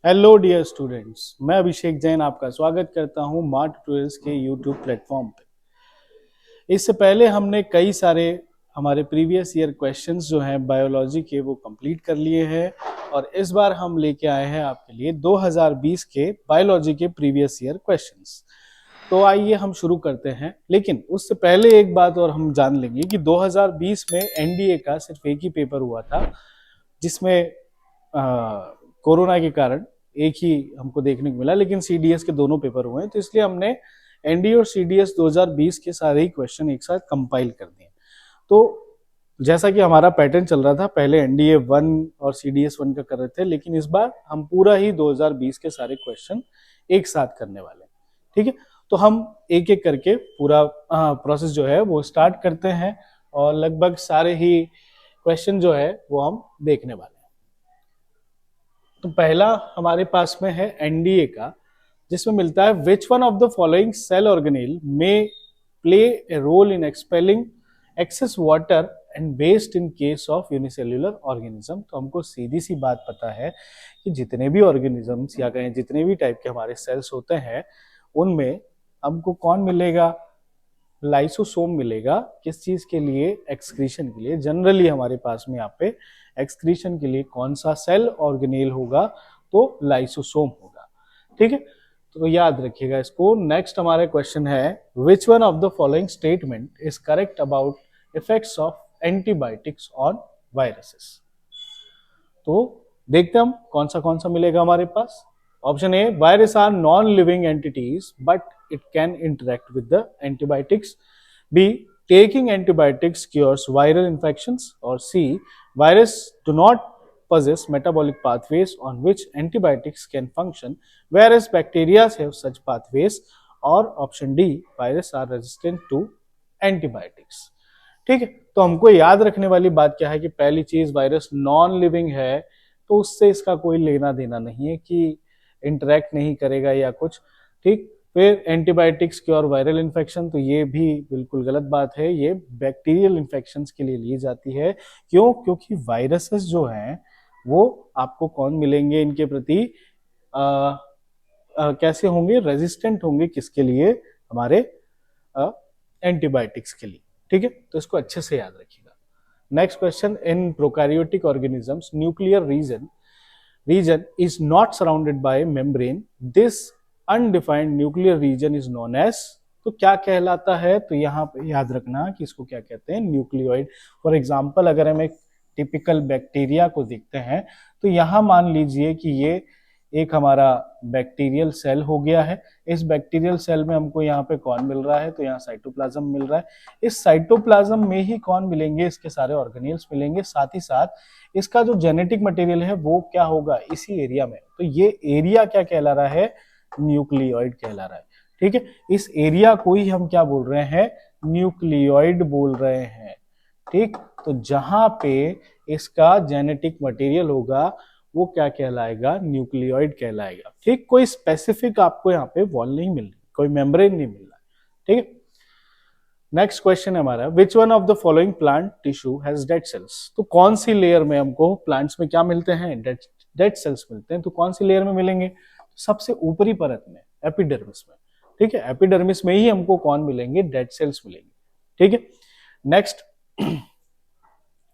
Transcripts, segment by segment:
Hello dear students, मैं अभिषेक जैन आपका स्वागत करता हूं मार्ट ट्यूटोरियल्स के यूट्यूब प्लेटफॉर्म पे। इससे पहले हमने कई सारे हमारे प्रीवियस ईयर क्वेश्चंस जो हैं बायोलॉजी के वो कंप्लीट कर लिए हैं और इस बार हम लेके आए हैं आपके लिए 2020 के बायोलॉजी के प्रीवियस ईयर क्वेश्चंस। तो आइए हम शुरू करते हैं, लेकिन उससे पहले एक बात और हम जान लेंगे कि 2020 में एनडीए का सिर्फ एक ही पेपर हुआ था, जिसमें कोरोना के कारण एक ही हमको देखने को मिला, लेकिन सीडीएस के दोनों पेपर हुए हैं, तो इसलिए हमने एनडीए और सीडीएस 2020 के सारे ही क्वेश्चन एक साथ कंपाइल कर दिए। तो जैसा कि हमारा पैटर्न चल रहा था, पहले एनडीए 1 और सीडीएस 1 का कर रहे थे, लेकिन इस बार हम पूरा ही 2020 के सारे क्वेश्चन एक साथ करने वाले हैं। ठीक है, तो हम एक एक करके पूरा प्रोसेस जो है वो स्टार्ट करते हैं और लगभग सारे ही क्वेश्चन जो है वो हम देखने वाले हैं। तो पहला हमारे पास में है एनडीए का, जिसमें मिलता है which one of the following cell organelle में play a role in expelling excess water and waste in case of unicellular organism. तो हमको सीधी सी बात पता है कि जितने भी ऑर्गेनिजम्स या कहें जितने भी टाइप के हमारे सेल्स होते हैं, उनमें हमको कौन मिलेगा? लाइसोसोम मिलेगा। किस चीज के लिए? एक्सक्रीशन के लिए। जनरली हमारे पास में यहाँ पे एक्सक्रीशन के लिए कौन सा सेल ऑर्गेनेल होगा? तो लाइसोसोम होगा। ठीक है, तो याद रखिएगा इसको। नेक्स्ट हमारा क्वेश्चन है which one of the following statement is correct about effects of antibiotics on viruses. तो देखते हम कौन सा मिलेगा हमारे पास। Option A, virus are non living entities but it can interact with the antibiotics. B, taking antibiotics cures viral infections. Or C, virus do not possess metabolic pathways on which antibiotics can function, whereas bacteria have such pathways. Or option D, virus are resistant to antibiotics. ठीक है, तो हमको याद रखने वाली बात क्या है कि पहली चीज, वायरस नॉन लिविंग है, तो उससे इसका कोई लेना देना नहीं है कि इंटरेक्ट नहीं करेगा या कुछ। ठीक, फिर एंटीबायोटिक्स क्योर वायरल इन्फेक्शन, तो ये भी बिल्कुल गलत बात है, ये बैक्टीरियल इन्फेक्शंस के लिए ली जाती है। क्यों? क्योंकि वायरसेस जो हैं वो आपको कौन मिलेंगे इनके प्रति? कैसे होंगे? रेजिस्टेंट होंगे। किसके लिए? हमारे एंटीबायोटिक्स के लिए। ठीक है, तो इसको अच्छे से याद रखिएगा। Next question, in prokaryotic organisms nuclear region is not surrounded by membrane. This undefined nuclear region is known as, तो क्या कहलाता है? तो यहाँ पे याद रखना कि इसको क्या कहते हैं? न्यूक्लियोइड। फॉर एग्जाम्पल, अगर हम एक टिपिकल बैक्टीरिया को देखते हैं, तो यहाँ मान लीजिए कि ये एक हमारा बैक्टीरियल सेल हो गया है। इस बैक्टीरियल सेल में हमको यहाँ पे कौन मिल रहा है? तो यहाँ साइटोप्लाज्म मिल रहा है। इस साइटोप्लाज्म में ही कौन मिलेंगे? इसके सारे ऑर्गेनेल्स मिलेंगे। साथ ही साथ इसका जो जेनेटिक मटेरियल है वो क्या होगा? इसी एरिया में। तो ये एरिया क्या कहला रहा है? न्यूक्लियोइड कहला रहा है। ठीक है, इस एरिया को ही हम क्या बोल रहे हैं? न्यूक्लियोइड बोल रहे हैं। ठीक, तो जहां पे इसका जेनेटिक मटेरियल होगा वो क्या कहलाएगा? न्यूक्लियोइड कहलाएगा। ठीक, कोई स्पेसिफिक आपको यहाँ पे वॉल नहीं मिल रही, कोई मेम्ब्रेन नहीं मिल रहा। ठीक है, नेक्स्ट क्वेश्चन है हमारा, which one of the following plant tissue has dead cells. तो कौन सी लेयर में हमको प्लांट्स में क्या मिलते हैं? डेड सेल्स मिलते हैं। तो कौन सी लेयर में मिलेंगे? सबसे ऊपरी परत में, एपिडर्मिस में। ठीक है, एपिडर्मिस में ही हमको कौन मिलेंगे? डेड सेल्स मिलेंगे। ठीक है, next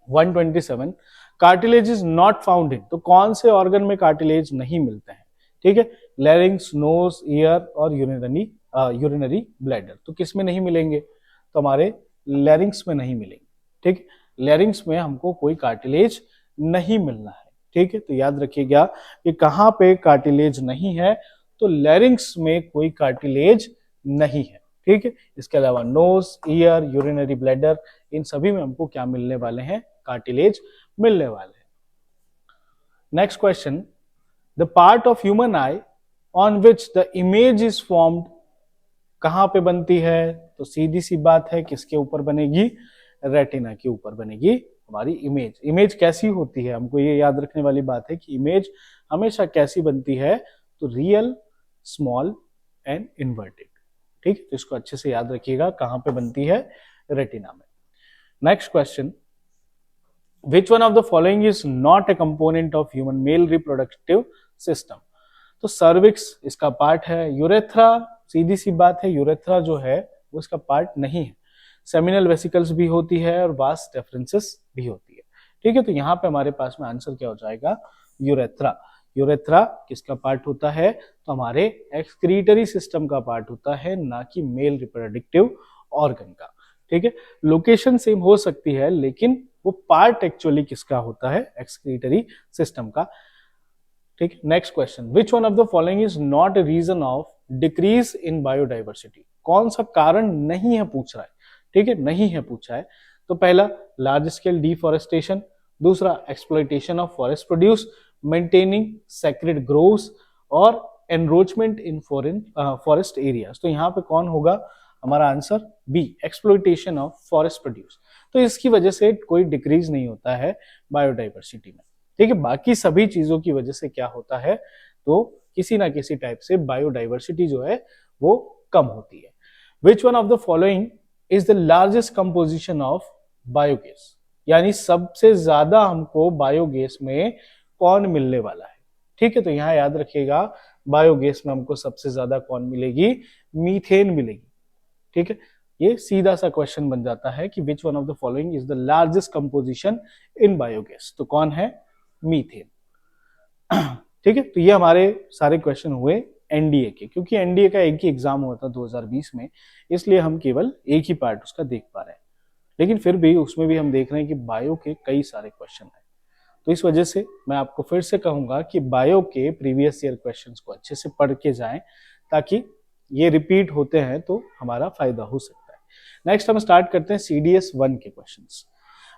127, cartilage is not found इन। तो कौन से ऑर्गन में कार्टिलेज नहीं मिलते हैं? ठीक है, लैरिंग्स, नोज, ईयर और यूरिनरी ब्लैडर। तो किस में नहीं मिलेंगे? तो हमारे लैरिंग्स में नहीं मिलेंगे। ठीक, लैरिंग्स में हमको कोई कार्टिलेज नहीं मिलना है। ठीक है, तो याद रखिएगा कि कहां पे कार्टिलेज नहीं है? तो लैरिंग्स में कोई कार्टिलेज नहीं है। ठीक है, इसके अलावा नोज, ईयर, यूरिनरी ब्लैडर, इन सभी में हमको क्या मिलने वाले हैं? कार्टिलेज मिलने वाले हैं। Next question, the part of human I on which the image is formed, कहां पे बनती है? तो सीधी सी बात है, किसके ऊपर बनेगी? रेटिना के ऊपर बनेगी हमारी इमेज। इमेज कैसी होती है? हमको ये याद रखने वाली बात है कि इमेज हमेशा कैसी बनती है? तो रियल, स्मॉल एंड इन्वर्टेड। ठीक, तो इसको अच्छे से याद रखिएगा, कहां पे बनती है? रेटिना में। Next question, which one of the following is not a component of human male reproductive system? तो सर्विक्स इसका पार्ट है, यूरेथ्रा सीधी सी बात है, यूरेथ्रा जो है वो इसका पार्ट नहीं है। सेमिनल वेसिकल्स भी होती है और वास डेफरेंसेस भी होती है। ठीक है, तो यहाँ पे हमारे पास में आंसर क्या हो जाएगा, यूरेथ्रा। यूरेथ्रा किसका पार्ट होता है, तो हमारे एक्सक्रीटरी सिस्टम का पार्ट होता है, ना कि मेल रिप्रोडक्टिव ऑर्गन का। ठीक है, लोकेशन सेम हो सकती है लेकिन वो पार्ट एक्चुअली किसका होता है, एक्सक्रीटरी सिस्टम का। ठीक है, next question, which one of the following is not a reason of decrease in biodiversity. कौन सा कारण नहीं है पूछ रहा है। ठीक है, नहीं है पूछा है। तो पहला लार्ज स्केल डिफॉरेस्टेशन, दूसरा exploitation of forest produce, maintaining sacred groves और एनरोचमेंट इन फॉरेस्ट एरियाज। तो यहाँ पे कौन होगा हमारा answer, B, exploitation of forest produce. तो इसकी वजह से कोई डिक्रीज नहीं होता है बायोडाइवर्सिटी में। ठीक है, बाकी सभी चीजों की वजह से क्या होता है, तो किसी ना किसी टाइप से बायोडाइवर्सिटी जो है वो कम होती है। Which one of the following is the largest composition of biogas, यानी सबसे ज्यादा हमको बायोगैस में कौन मिलने वाला है। ठीक है, तो यहां याद रखिएगा बायोगैस में हमको सबसे ज्यादा कौन मिलेगी, मीथेन मिलेगी। ठीक है, ये सीधा सा क्वेश्चन बन जाता है कि विच one of the following is the largest composition in biogas, तो कौन है, मीथेन। ठीक है, तो ये हमारे सारे क्वेश्चन हुए एनडीए के, क्योंकि एनडीए का एक ही एग्जाम हुआ था 2020 में, इसलिए हम केवल एक ही पार्ट उसका देख पा रहे हैं। लेकिन फिर भी उसमें भी हम देख रहे हैं कि बायो के कई सारे क्वेश्चन हैं। तो इस वजह से मैं आपको फिर से कहूंगा कि बायो के प्रीवियस ईयर क्वेश्चंस को अच्छे से पढ़ के जाएं, ताकि ये रिपीट होते हैं तो हमारा फायदा हो सकता है। नेक्स्ट हम स्टार्ट करते हैं CDS 1 के questions.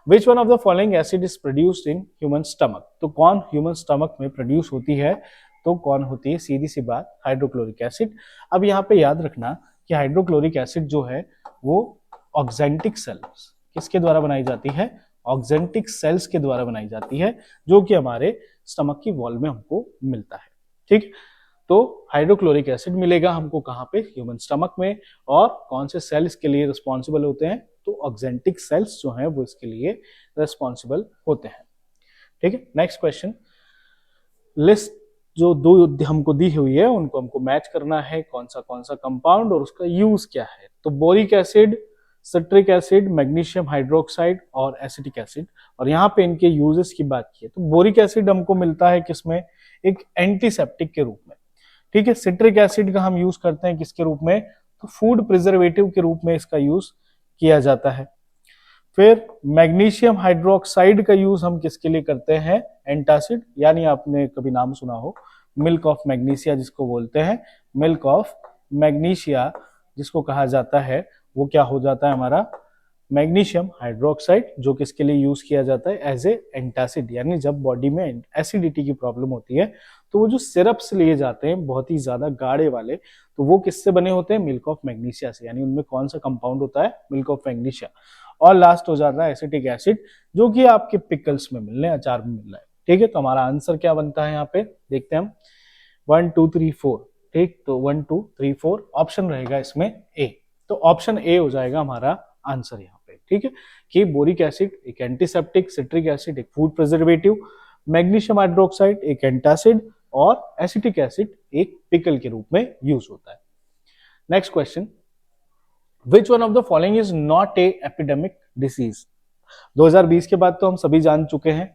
Which one of the following acid is produced in human stomach. तो कौन ह्यूमन स्टमक में प्रोड्यूस होती है, तो कौन होती है, सीधी सी बात, हाइड्रोक्लोरिक एसिड। अब यहाँ पे याद रखना कि हाइड्रोक्लोरिक एसिड जो है वो ऑक्जेंटिक सेल्स किसके द्वारा बनाई जाती है, ऑक्जेंटिक सेल्स के द्वारा बनाई जाती है, जो कि हमारे स्टमक की वॉल में हमको मिलता है। ठीक, तो हाइड्रोक्लोरिक एसिड मिलेगा हमको कहाँ पे, ह्यूमन स्टमक में। और कौन से सेल इसके लिए रिस्पॉन्सिबल होते हैं, तो ऑक्जेंटिक सेल्स जो हैं वो इसके लिए रिस्पॉन्सिबल होते हैं। ठीक है, नेक्स्ट क्वेश्चन, लिस्ट जो दो हमको दी हुई है उनको हमको मैच करना है, कौन सा कंपाउंड और उसका यूज क्या है। तो boric acid, citric acid, magnesium hydroxide और एसिटिक एसिड, और यहाँ पे इनके यूजेस की बात की है तो बोरिक एसिड हमको मिलता है किसमें, एक एंटीसेप्टिक के रूप में। ठीक है, सिट्रिक एसिड का हम यूज करते हैं किसके रूप में, तो फूड प्रिजर्वेटिव के रूप में इसका यूज किया जाता है। फिर मैग्नीशियम हाइड्रोक्साइड का यूज हम किसके लिए करते हैं, एंटासिड, यानी आपने कभी नाम सुना हो मिल्क ऑफ मैग्नीशिया जिसको बोलते हैं, मिल्क ऑफ मैग्नीशिया जिसको कहा जाता है, वो क्या हो जाता है हमारा मैग्नीशियम हाइड्रोक्साइड, जो किसके लिए यूज किया जाता है, एज ए एंटासिड। यानी जब बॉडी में एसिडिटी की प्रॉब्लम होती है तो वो जो सिरप्स लिए जाते हैं बहुत ही ज्यादा गाढ़े वाले, तो वो किससे बने होते हैं, मिल्क ऑफ मैग्नीशिया से। यानी उनमें कौन सा कंपाउंड होता है, मिल्क ऑफ मैग्नीशिया। और लास्ट हो जाता है एसिटिक एसिड, जो कि आपके पिकल्स में मिल रहे हैं, अचार में मिल रहा है। ठीक है, तो हमारा आंसर क्या बनता है यहाँ पे, देखते हैं हम, 1 2 3 4। ठीक, तो 1 2 3 4 ऑप्शन रहेगा इसमें ए, तो ऑप्शन ए हो जाएगा हमारा आंसर यहाँ पे। ठीक है, कि बोरिक एसिड एक एंटीसेप्टिक, सिट्रिक एसिड एक फूड प्रिजर्वेटिव, मैग्नीशियम हाइड्रोक्साइड एक एंटासिड और एसिटिक एसिड एक पिकल के रूप में यूज होता है। Next question, which one of the following is not A epidemic disease. 2020 के बाद तो हम सभी जान चुके हैं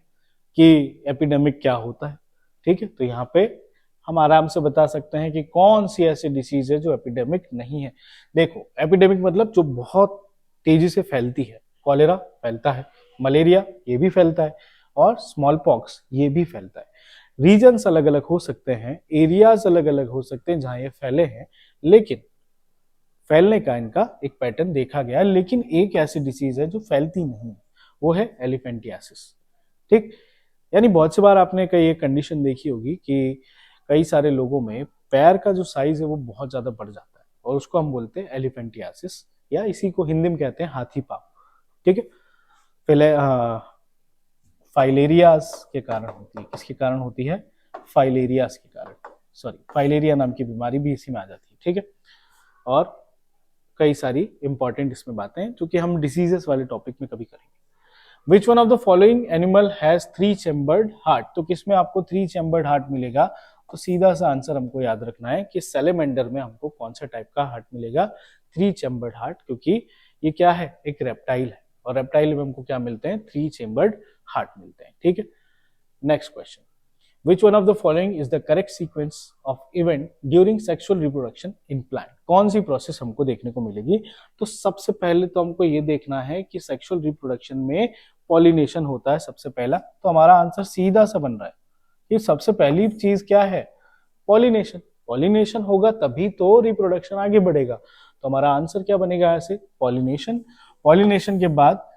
कि एपिडेमिक क्या होता है। ठीक है, तो यहाँ पे हम आराम से बता सकते हैं कि कौन सी ऐसी डिसीज है जो एपिडेमिक नहीं है। देखो, एपिडेमिक मतलब जो बहुत तेजी से फैलती है, कॉलेरा फैलता है, मलेरिया ये भी फैलता है, और स्मॉल पॉक्स ये भी फैलता है। रीजन्स अलग अलग हो सकते हैं, एरियाज अलग अलग हो सकते हैं जहां ये फैले हैं, लेकिन फैलने का इनका एक पैटर्न देखा गया। लेकिन एक ऐसी डिसीज है जो फैलती नहीं, वो है एलिफेंटियासिस। ठीक, यानी बहुत सी बार आपने कई एक कंडीशन देखी होगी कि कई सारे लोगों में पैर का जो साइज है वो बहुत ज्यादा बढ़ जाता है, और उसको हम बोलते हैं एलिफेंटियासिस, या इसी को हिंदी में कहते हैं हाथी पाँव। ठीक है, पहले फाइलेरियास के कारण होती है, किसके कारण होती है, फाइलेरियास के कारण, सॉरी फाइलेरिया नाम की बीमारी भी इसी में आ जाती है। ठीक है, और कई सारी इंपॉर्टेंट इसमें बातें हैं जो कि हम डिसीजेस वाले टॉपिक में कभी करेंगे। विच one of the following animal has 3 chambered heart. तो किसमें आपको 3 चैम्बर्ड हार्ट मिलेगा, तो सीधा सा आंसर हमको याद रखना है कि सैलेमेंडर में हमको कौन सा टाइप का हार्ट मिलेगा, 3 चैम्बर्ड हार्ट, क्योंकि ये क्या है, एक रेप्टाइल है और रेप्टाइल में हमको क्या मिलते हैं, 3 चैम्बर्ड हार्ट मिलते हैं। ठीक है, next question, Which one of the following is the correct sequence of event during sexual reproduction in plant? कौन सी प्रोसेस हमको देखने को मिलेगी? तो सबसे पहले तो हमको ये देखना है कि सेक्सुअल रिप्रोडक्शन में पॉलिनेशन होता है सबसे पहला, तो हमारा आंसर सीधा सा बन रहा है कि सबसे पहली चीज क्या है, पॉलिनेशन। पॉलिनेशन होगा तभी तो रिप्रोडक्शन आगे बढ़ेगा, तो हमारा आंसर क्या बनेगा ऐसे, पॉलिनेशन। पॉलिनेशन के बाद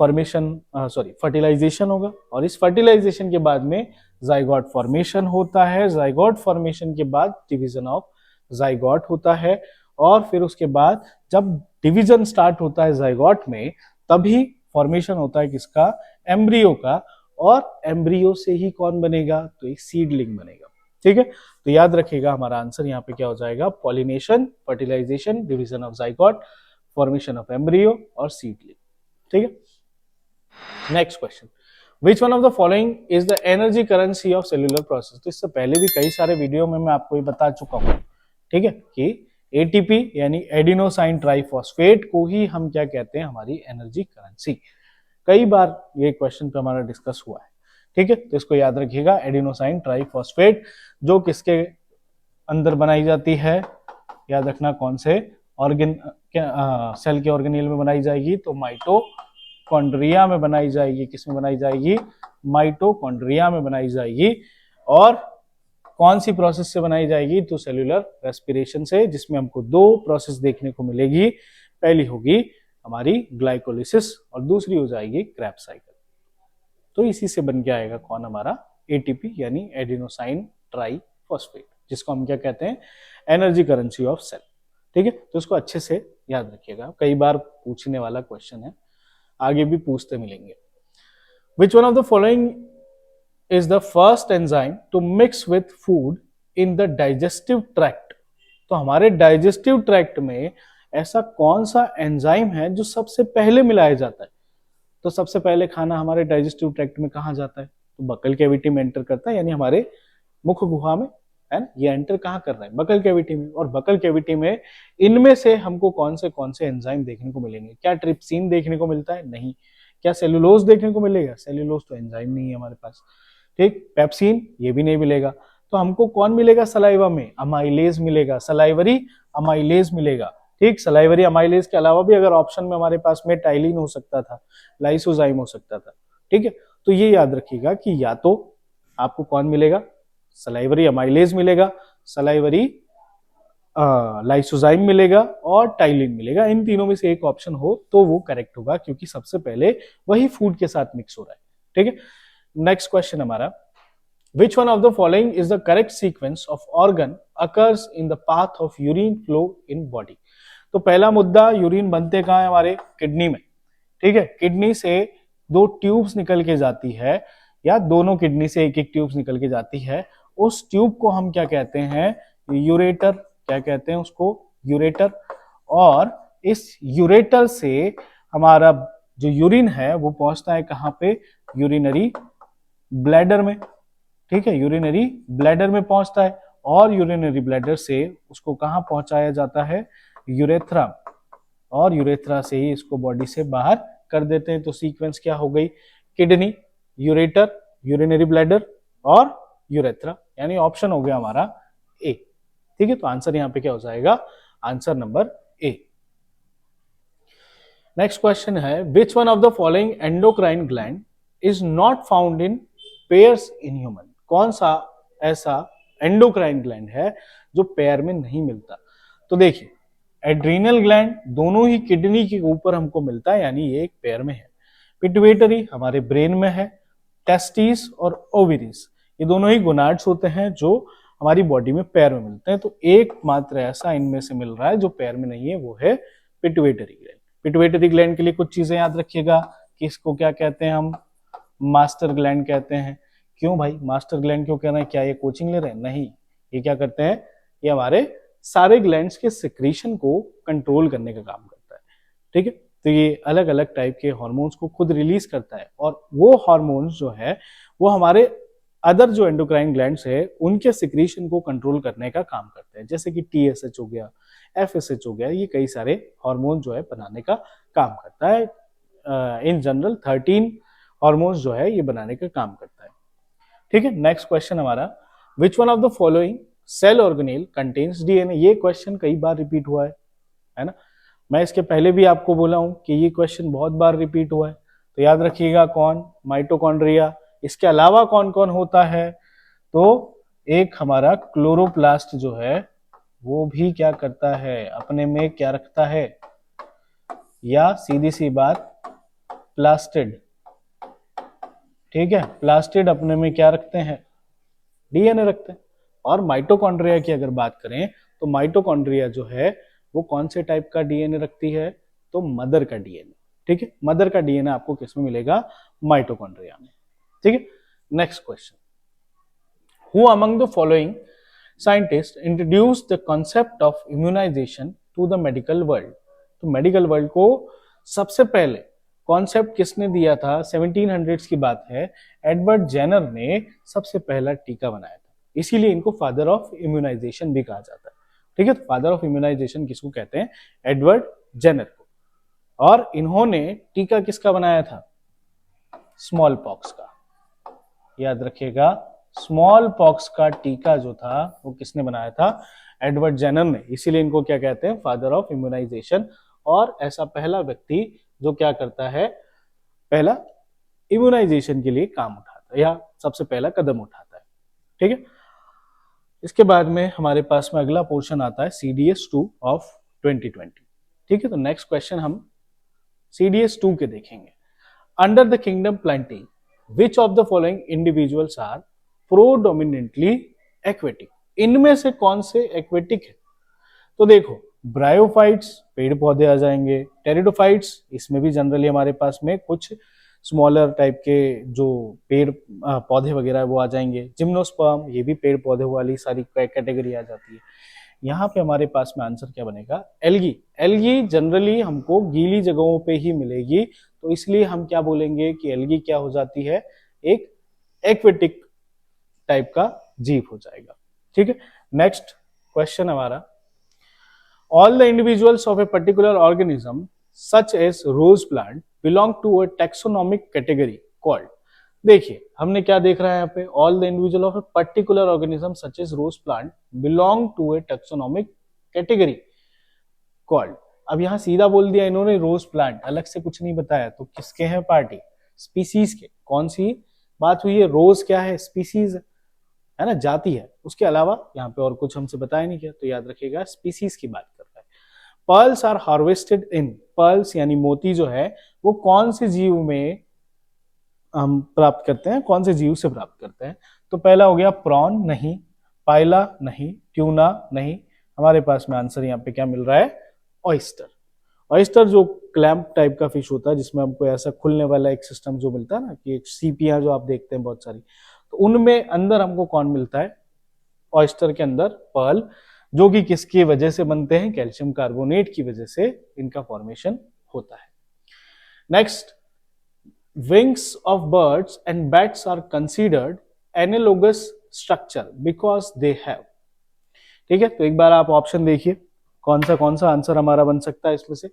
फर्टिलाइजेशन होगा और इस फर्टिलाइजेशन के बाद में जाइगोट फॉर्मेशन होता है। जाइगोट फॉर्मेशन के बाद डिवीजन ऑफ जाइगोट होता है और फिर उसके बाद जब डिवीजन स्टार्ट होता है जाइगोट में, तभी फॉर्मेशन होता है किसका, एम्ब्रियो का, और एम्ब्रियो से ही कौन बनेगा, तो एक सीडलिंग बनेगा। ठीक है, तो याद रखिएगा हमारा आंसर यहाँ पे क्या हो जाएगा, pollination, fertilization, division of zygote, formation of embryo और सीडलिंग। ठीक है, next question, Which one of the following is the energy currency of cellular process? तो इससे पहले भी कई सारे वीडियो में मैं आपको ये बता चुका हूँ, ठीक है, कि एटीपी यानी एडिनोसाइन ट्राइफॉस्फेट को ही हम क्या कहते हैं, हमारी एनर्जी करेंसी। कई बार ये क्वेश्चन पे हमारा डिस्कस हुआ है। ठीक है, तो इसको याद रखिएगा, एडिनोसाइन ट्राइफॉस्फेट जो किसके अंदर बनाई जाती है, याद रखना कौन से ऑर्गन सेल के ऑर्गेनेल में बनाई जाएगी, तो माइटोकॉन्ड्रिया में बनाई जाएगी। किसमें बनाई जाएगी, माइटोकॉन्ड्रिया में बनाई जाएगी। और कौन सी प्रोसेस से बनाई जाएगी, तो सेल्यूलर रेस्पिरेशन से, जिसमें हमको 2 प्रोसेस देखने को मिलेगी। पहली होगी हमारी ग्लाइकोलिसिस और दूसरी हो जाएगी क्रेब्स साइकिल। तो इसी से बन के आएगा कौन, हमारा एटीपी यानी एडिनोसाइन ट्राइफॉस्फेट, जिसको हम क्या कहते हैं, एनर्जी करेंसी ऑफ सेल। ठीक है, तो इसको अच्छे से याद रखिएगा, कई बार पूछने वाला क्वेश्चन है, आगे भी पूछते मिलेंगे। Which one of the following is the first enzyme to mix with food in the digestive tract? तो हमारे डाइजेस्टिव ट्रैक्ट में ऐसा कौन सा एंजाइम है जो सबसे पहले मिलाया जाता है? तो सबसे पहले खाना हमारे डाइजेस्टिव ट्रैक्ट में कहाँ जाता है, तो बकल कैविटी में एंटर करता है, यानी हमारे मुख गुहा में, है ना, ये एंटर कहाँ कर रहा है, बकल कैविटी में। और बकल कैविटी में इनमें से हमको कौन से एंजाइम देखने को मिलेंगे? क्या ट्रिप्सिन देखने को मिलता है? नहीं। क्या सेलुलोज देखने को मिलेगा? सेलुलोज तो एंजाइम नहीं है हमारे पास। ठीक, पेप्सिन ये भी नहीं मिलेगा। तो हमको कौन मिलेगा सलाइवा में? अमाइलेज मिलेगा, सलाइवरी अमाइलेज मिलेगा। ठीक, सलाइवरी अमाइलेज के अलावा भी अगर ऑप्शन में हमारे पास में टाइलिन हो सकता था, लाइसोजाइम हो सकता था। ठीक है, तो ये याद रखिएगा कि या तो आपको कौन मिलेगा, सलाइवरी अमाइलेज मिलेगा, सलाइवरी लाइसोजाइम मिलेगा और टाइलिन मिलेगा। इन तीनों में से एक ऑप्शन हो तो वो करेक्ट होगा, क्योंकि सबसे पहले वही फूड के साथ मिक्स हो रहा है। ठीक है, नेक्स्ट क्वेश्चन हमारा, Which one of the following is the correct sequence of organ occurs in the path of urine flow in body? तो पहला मुद्दा, यूरिन बनते कहाँ है, हमारे किडनी में। ठीक है, किडनी से 2 ट्यूब्स निकल के जाती है, या दोनों किडनी से एक ट्यूब्स निकल के जाती है। उस ट्यूब को हम क्या कहते हैं, यूरेटर। क्या कहते हैं उसको, यूरेटर। और इस यूरेटर से हमारा जो यूरिन है वो पहुंचता है कहाँ पे, यूरिनरी ब्लैडर में। ठीक है, यूरिनरी ब्लैडर में पहुंचता है और यूरिनरी ब्लैडर से उसको कहां पहुंचाया जाता है, यूरेथ्रा। और यूरेथ्रा से ही इसको बॉडी से बाहर कर देते हैं। तो सीक्वेंस क्या हो गई, किडनी, यूरेटर, यूरिनरी ब्लैडर और यूरेथ्रा, यानी ऑप्शन हो गया हमारा ए। ठीक है, तो आंसर यहां पे क्या हो जाएगा, answer number A. Next question है, which one of the following endocrine gland is not found in pairs in human? कौन सा ऐसा एंडोक्राइन ग्लैंड है जो पेयर में नहीं मिलता? तो देखिए, एड्रीनल ग्लैंड दोनों ही किडनी के ऊपर हमको मिलता है, यानी ये एक पेयर में है। पिट्यूटरी हमारे ब्रेन में है। टेस्टिस और ओवरीज ये दोनों ही गोनाड्स होते हैं जो हमारी बॉडी में पेयर में मिलते हैं। तो एकमात्र ऐसा इनमें से मिल रहा है जो पेयर में नहीं है, वो है पिट्यूटरी ग्लैंड। पिट्यूटरी ग्लैंड के लिए कुछ चीजें याद रखिएगा कि इसको क्या कहते हैं, हम मास्टर ग्लैंड कहते हैं। क्यों भाई मास्टर ग्लैंड क्यों कह रहे हैं, क्या ये कोचिंग ले रहे हैं? नहीं, ये क्या करते हैं, ये हमारे सारे ग्लैंड्स के सिक्रीशन को कंट्रोल करने का काम करता है। ठीक है, तो ये अलग अलग टाइप के हार्मोन्स को खुद रिलीज करता है, और वो हार्मोन्स जो है वो हमारे अदर जो एंडोक्राइन ग्लैंड्स है उनके सिक्रीशन को कंट्रोल करने का काम करते हैं, जैसे कि TSH हो गया, FSH हो गया, ये कई सारे हार्मोन जो है बनाने का काम करता है। इन जनरल 13 हार्मोन्स जो है ये बनाने का काम करता है। ठीक है, नेक्स्ट क्वेश्चन हमारा, which one of the following cell organelle contains DNA। ये क्वेश्चन कई बार रिपीट हुआ है ना। मैं इसके पहले भी आपको बोला हूं कि ये क्वेश्चन बहुत बार रिपीट हुआ है, तो याद रखिएगा कौन, माइटोकॉन्ड्रिया। इसके अलावा कौन कौन होता है, तो एक हमारा क्लोरोप्लास्ट जो है वो भी क्या करता है, अपने में क्या रखता है, या सीधी सी बात प्लास्टिड। ठीक है, प्लास्टिड अपने में क्या रखते हैं, DNA रखते हैं। और माइटोकॉन्ड्रिया की अगर बात करें तो माइटोकॉन्ड्रिया जो है वो कौन से टाइप का DNA रखती है, तो मदर का DNA। ठीक है, मदर का DNA आपको किस में मिलेगा, माइटोकॉन्ड्रिया में। ठीक है, next question, who among the following scientist introduce the concept of immunization to the medical world. तो मेडिकल वर्ल्ड को सबसे पहले कॉन्सेप्ट किसने दिया था, 1700s की बात है, एडवर्ड जेनर ने सबसे पहला टीका बनाया था, इसीलिए इनको फादर ऑफ इम्यूनाइजेशन भी कहा जाता है। ठीक है, तो फादर ऑफ इम्यूनाइजेशन किसको कहते हैं, एडवर्ड जेनर को। और इन्होंने टीका किसका बनाया था, स्मॉल पॉक्स का। याद रखिएगा, स्मॉल पॉक्स का टीका जो था वो किसने बनाया था, एडवर्ड जेनर ने, इसीलिए इनको क्या कहते हैं, फादर ऑफ इम्यूनाइजेशन। और ऐसा पहला व्यक्ति जो क्या करता है, पहला इम्यूनाइजेशन के लिए काम उठाता है या सबसे पहला कदम उठाता है। ठीक है, इसके बाद में हमारे पास में अगला पोर्शन आता है CDS2 ऑफ 2020। ठीक है, तो नेक्स्ट क्वेश्चन हम CDS2 के देखेंगे। Under the kingdom plantae which of the following individuals are predominantly aquatic. इनमें से कौन से एक्वेटिक है, तो देखो ब्रायोफाइट्स पेड़ पौधे आ जाएंगे, टेरिडोफाइट्स इसमें भी जनरली हमारे पास में कुछ स्मॉलर टाइप के जो पेड़ पौधे वगैरह वो आ जाएंगे, जिम्नोस्पर्म ये भी पेड़ पौधे वाली सारी कैटेगरी आ जाती है। यहाँ पे हमारे पास में आंसर क्या बनेगा, एल्गी। एल्गी जनरली हमको गीली जगहों पे ही मिलेगी, तो इसलिए हम क्या बोलेंगे कि एल्गी क्या हो जाती है, एक एक्वेटिक टाइप का जीव हो जाएगा। ठीक है, नेक्स्ट क्वेश्चन हमारा, all the individuals of a particular organism such as rose plant belong to a taxonomic category called। देखिए हमने क्या देख रहा है यहाँ पे, all the individual of a particular organism such as rose plant belong to a taxonomic category called। अब यहाँ सीधा बोल दिया इन्होंने रोज प्लांट, अलग से कुछ नहीं बताया, तो किसके हैं पार्टी, स्पीसीज के। कौन सी बात हुई है, रोज क्या है, स्पीसीज है ना, जाति है, उसके अलावा यहाँ पे और कुछ हमसे बताया नहीं किया, तो याद रखिएगा स्पीसीज की बात कर रहा है। Pearls are harvested in, pearls यानी मोती जो है वो कौन से जीव में हम प्राप्त करते हैं, कौन से जीव से प्राप्त करते हैं, तो पहला हो गया प्रॉन नहीं, पाइला नहीं, ट्यूना नहीं, हमारे पास में आंसर यहाँ पे क्या मिल रहा है, ऑयस्टर। ऑयस्टर जो क्लैम्प टाइप का फिश होता है जिसमें हमको ऐसा खुलने वाला एक सिस्टम जो मिलता है ना, कि एक सीपियां जो आप देखते हैं बहुत सारी, तो उनमें अंदर हमको कौन मिलता है, ऑयस्टर के अंदर पर्ल, जो कि किसकी वजह से बनते हैं, कैल्शियम कार्बोनेट की वजह से इनका फॉर्मेशन होता है। Next, wings of birds and bats are considered analogous structure because they have. ठीक है, तो एक बार आप ऑप्शन देखिए कौन सा आंसर हमारा बन सकता है इसमें से।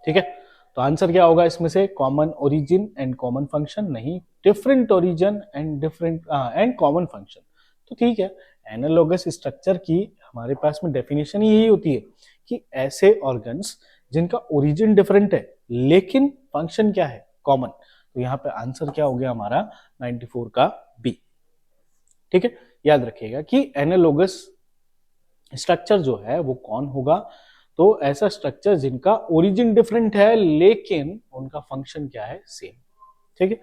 ठीक है, तो आंसर क्या होगा इसमें से, common origin and common function नहीं, different origin and different and common function. तो ठीक है, एनालोगस स्ट्रक्चर की हमारे पास में डेफिनेशन ही यही होती है कि ऐसे ऑर्गन्स जिनका ओरिजिन डिफरेंट है लेकिन फंक्शन क्या है, कॉमन। तो यहाँ पे आंसर क्या हो गया हमारा 94 का बी। ठीक है, याद रखिएगा कि एनालोगस स्ट्रक्चर जो है वो कौन होगा, तो ऐसा स्ट्रक्चर जिनका ओरिजिन डिफरेंट है लेकिन उनका फंक्शन क्या है, सेम। ठीक है,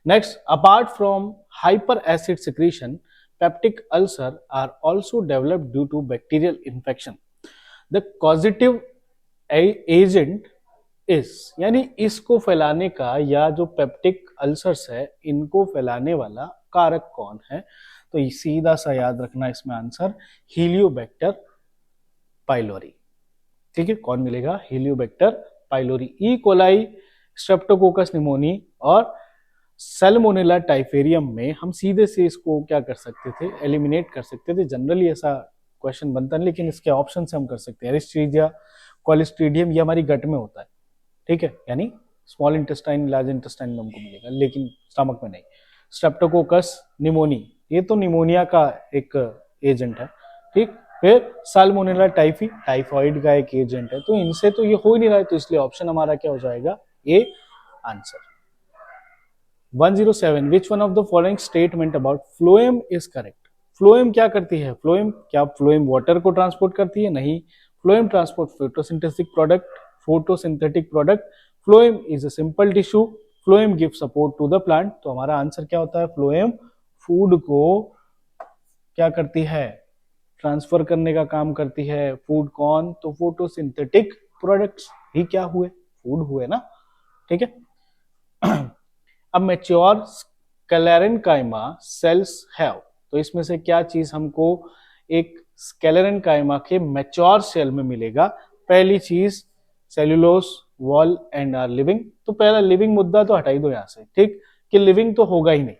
next, apart from hyper acid secretion peptic ulcer are also developed due to bacterial infection. The causative agent is, यानी इसको फैलाने का या जो पेप्टिक अल्सर्स है इनको फैलाने वाला कारक कौन है, तो सीधा सा याद रखना इसमें आंसर हीलियोबैक्टर पाइलोरी। ठीक है, कौन मिलेगा? Helicobacter pylori. E coli, Streptococcus pneumoniae और सैल्मोनेला टाइफेरियम में हम सीधे से इसको क्या कर सकते थे? एलिमिनेट कर सकते थे। जनरली ऐसा क्वेश्चन बनता है, लेकिन इसके ऑप्शन से हम कर सकते हैं। एरिस्ट्रीजिया, कॉलिस्ट्रीडियम, ये हमारी गट में होता है। ठीक है, यानी स्मॉल इंटेस्टाइन, लार्ज इंटेस्टाइन में हमको मिलेगा, लेकिन स्टमक में नहीं। स्ट्रेप्टोकोकस निमोनी, ये तो निमोनिया का एक एजेंट है। ठीक, फिर साल्मोनेला टाइफी, टाइफॉइड का एक एजेंट है। तो इनसे तो ये हो ही नहीं रहा है, तो इसलिए ऑप्शन हमारा क्या हो जाएगा? A answer. 107, which one of the following statement about phloem is correct? Phloem क्या करती है? फ्लोएम, क्या फ्लोएम वाटर को ट्रांसपोर्ट करती है? नहीं। Phloem transport photosynthetic product. Phloem is a simple tissue. Phloem give support to the plant. तो हमारा आंसर क्या होता है? फ्लोएम फूड को क्या करती है? ट्रांसफर करने का काम करती है। फूड कौन? तो फोटोसिंथेटिक प्रोडक्ट्स ही क्या हुए? फूड हुए ना। ठीक है। अब मैच्योर स्क्लेरेनकाइमा सेल्स हैव, तो इसमें से क्या चीज हमको एक स्क्लेरेनकाइमा के मैच्योर सेल में मिलेगा? पहली चीज cellulose wall and are living. तो पहला लिविंग मुद्दा तो हटा ही दो यहां से, ठीक, कि लिविंग तो होगा ही नहीं।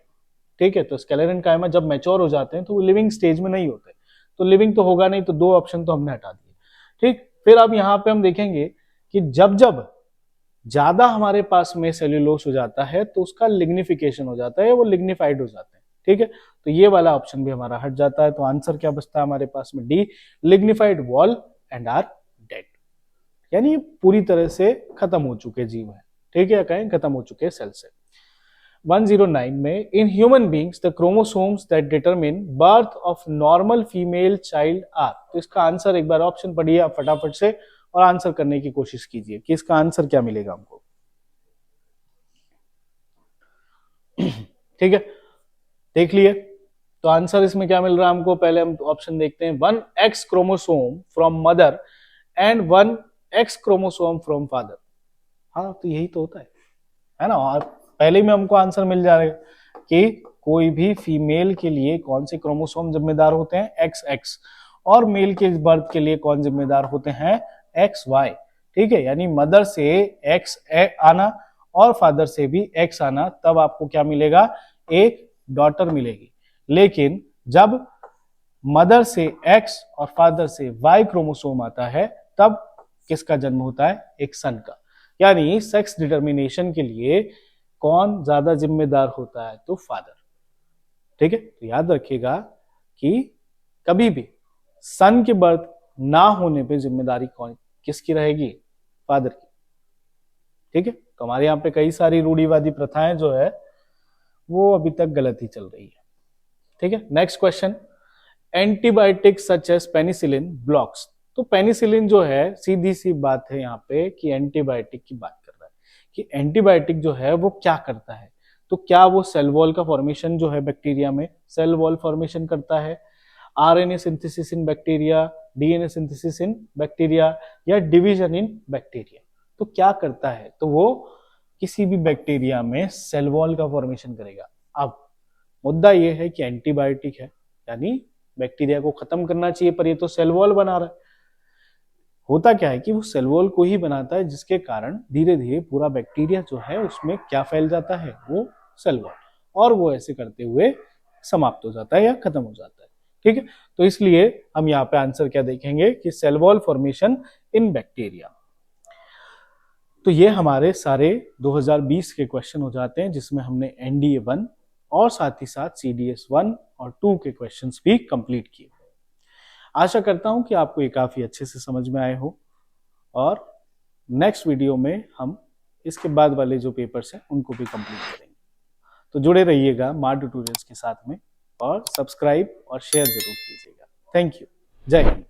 ठीक है, तो स्क्लेरेनकाइमा जब मैच्योर हो जाते हैं तो वो लिविंग स्टेज में नहीं होते, तो लिविंग तो होगा नहीं, तो दो ऑप्शन तो हमने हटा दिए। ठीक, फिर अब यहां पे हम देखेंगे कि जब जब ज्यादा हमारे पास में सेल्यूलोस हो जाता है तो उसका लिग्निफिकेशन हो जाता है, वो लिग्निफाइड हो जाते हैं। ठीक है, तो ये वाला ऑप्शन भी हमारा हट जाता है। तो आंसर क्या बचता है हमारे पास में? D, lignified wall and are dead, यानी पूरी तरह से खत्म हो चुके जीव है। ठीक है, कहें खत्म हो चुके सेल से। 109 में, in human beings the chromosomes that determine birth of normal female child are. तो इसका आंसर एक बार ऑप्शन पढ़िए आप फटाफट से और आंसर करने की कोशिश कीजिए कि इसका आंसर क्या मिलेगा हमको। ठीक है, देख लिए। तो आंसर इसमें क्या मिल रहा है हमको? पहले हम ऑप्शन देखते हैं। 1 x chromosome from mother and 1 x chromosome from father. हाँ, तो यही तो होता है ना। और पहले में हमको आंसर मिल जाएगा कि कोई भी फीमेल के लिए कौन से क्रोमोसोम जिम्मेदार होते हैं? X X. और मेल के बर्थ के लिए कौन जिम्मेदार होते हैं? X Y. ठीक है, यानी मदर से एक्स आना और फादर से भी एक्स आना, तब आपको क्या मिलेगा? एक डॉटर मिलेगी। लेकिन जब मदर से एक्स और फादर से वाई क्रोमोसोम आता है, तब किसका जन्म होता है? एक सन का। यानी सेक्स डिटर्मिनेशन के लिए कौन ज्यादा जिम्मेदार होता है? तो फादर। ठीक है, तो याद रखिएगा कि कभी भी सन के बर्थ ना होने पे जिम्मेदारी कौन किसकी रहेगी? फादर की। ठीक है, तो हमारे यहाँ पे कई सारी रूढ़िवादी प्रथाएं जो है वो अभी तक गलत ही चल रही है। ठीक है, next question. Antibiotic such as penicillin blocks. तो पेनिसिलिन जो है, सीधी सी बात है यहाँ पे कि एंटीबायोटिक की बात कर रहा है कि एंटीबायोटिक जो है वो क्या करता है। तो क्या वो सेल वॉल का फॉर्मेशन जो है बैक्टीरिया में, सेल वॉल फॉर्मेशन करता है? RNA synthesis in bacteria, DNA synthesis in bacteria, या डिवीजन इन बैक्टीरिया? तो क्या करता है? तो वो किसी भी बैक्टीरिया में सेल वॉल का फॉर्मेशन करेगा। अब मुद्दा ये है कि एंटीबायोटिक है, यानी बैक्टीरिया को खत्म करना चाहिए, पर ये तो सेल वॉल बना रहा है। होता क्या है कि वो सेल वॉल को ही बनाता है, जिसके कारण धीरे धीरे पूरा बैक्टीरिया जो है उसमें क्या फैल जाता है? वो सेल वॉल, और वो ऐसे करते हुए समाप्त हो जाता है या खत्म हो जाता है। ठीक है, तो इसलिए हम यहाँ पे आंसर क्या देखेंगे कि cell wall formation in bacteria. तो ये हमारे सारे 2020 के क्वेश्चन हो जाते हैं, जिसमें हमने एनडीए 1 और साथ ही साथ सीडीएस 1 और 2 के क्वेश्चंस भी कंप्लीट किए। आशा करता हूं कि आपको ये काफी अच्छे से समझ में आए हो, और नेक्स्ट वीडियो में हम इसके बाद वाले जो पेपर्स हैं उनको भी कंप्लीट करेंगे। तो जुड़े रहिएगा मार ट्यूटोरियल्स के साथ में, और सब्सक्राइब और शेयर जरूर कीजिएगा। Thank you. जय हिंद।